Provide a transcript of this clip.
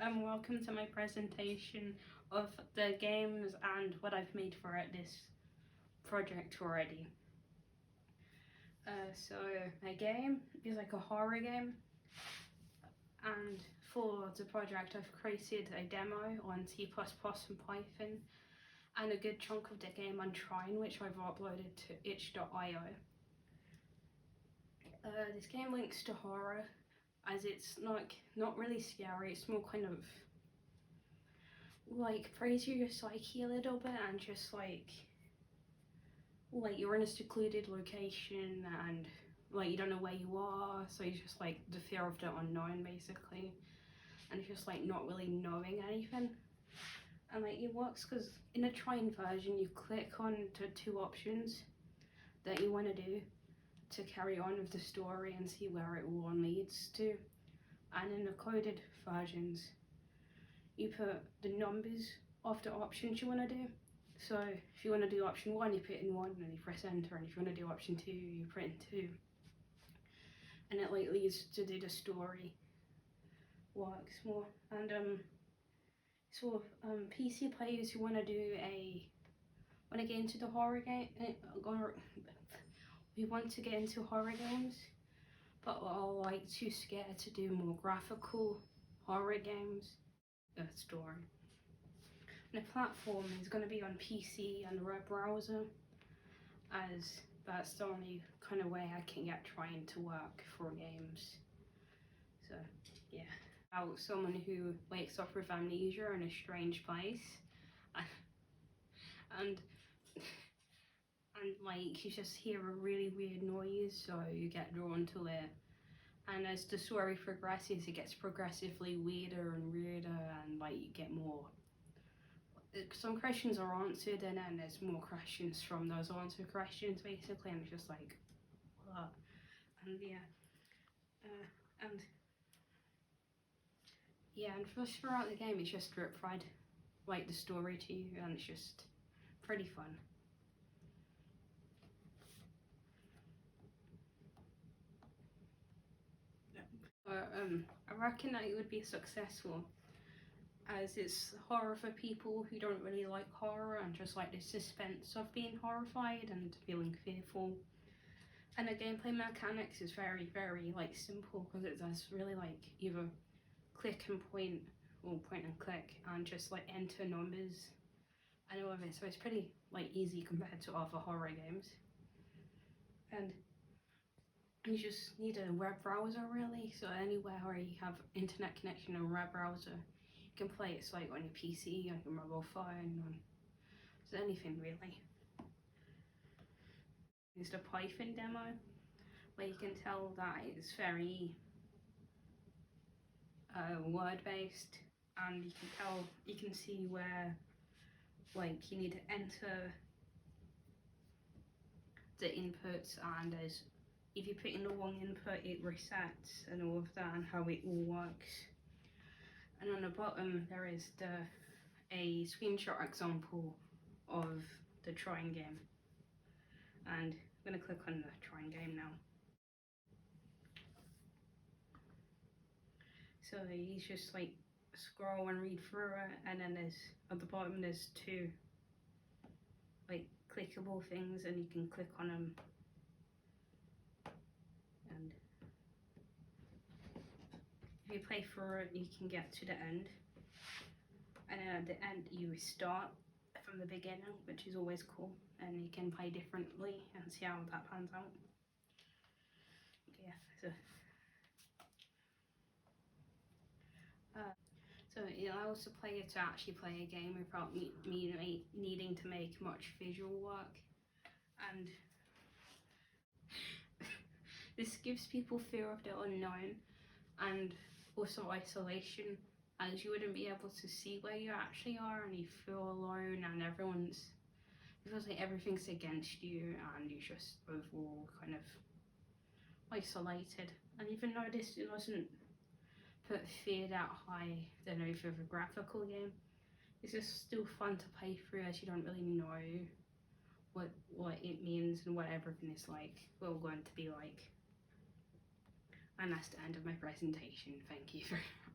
and welcome to my presentation of the games and what I've made for this project already. So my game is like a horror game, and for the project I've created a demo on C++ and Python and a good chunk of the game on Trine, which I've uploaded to itch.io. This game links to horror, as it's not really scary, it's more kind of like praise your psyche a little bit, and just like you're in a secluded location and like you don't know where you are, so you just like the fear of the unknown basically, and it's just like not really knowing anything. And like it works because in a Trine version you click on the two options that you want to do to carry on with the story and see where it all leads to, and in the coded versions you put the numbers of the options you want to do. So if you want to do option 1, you put in 1 and you press enter, and if you want to do option 2, you put in 2, and it like leads to do the story works more. And PC players who want to get into the horror game, we want to get into horror games but are like too scared to do more graphical horror games, story. The platform is going to be on PC and the web browser, as that's the only kind of way I can get Trine to work for games. So yeah, about someone who wakes up with amnesia in a strange place, and like you just hear a really weird noise, so you get drawn to it. And as the story progresses, it gets progressively weirder and weirder, and like you get more. Some questions are answered, and then there's more questions from those answered questions, basically, and it's just like, what? And and just throughout the game, it's just drip fed like the story to you, and it's just pretty fun. I reckon that it would be successful, as it's horror for people who don't really like horror and just like the suspense of being horrified and feeling fearful. And the gameplay mechanics is very, very like simple, because it does really like either click and point or point and click and just like enter numbers and all of it. So it's pretty like easy compared to other horror games. And you just need a web browser really, so anywhere where you have internet connection or web browser, you can play it. It's like on your PC, on your mobile phone, on so anything really. It's the Python demo, where you can tell that it's very word based, and you can see where like you need to enter the inputs, and if you put in the wrong input it resets and all of that, and how it all works. And on the bottom there is a screenshot example of the Trine game, and I'm going to click on the Trine game now. So you just like scroll and read through it, and then there's at the bottom there's two like clickable things, and you can click on them, and if you play through it you can get to the end, and then at the end you start from the beginning, which is always cool, and you can play differently and see how that pans out. Yeah, so it allows the player to actually play a game without me needing to make much visual work, and this gives people fear of the unknown and also isolation, as you wouldn't be able to see where you actually are, and you feel alone, and it feels like everything's against you, and you're just overall kind of isolated. And even though this doesn't put fear that high than over the graphical game, it's just still fun to play through, as you don't really know what it means and what everything is like, going to be like. And that's the end of my presentation. Thank you very much.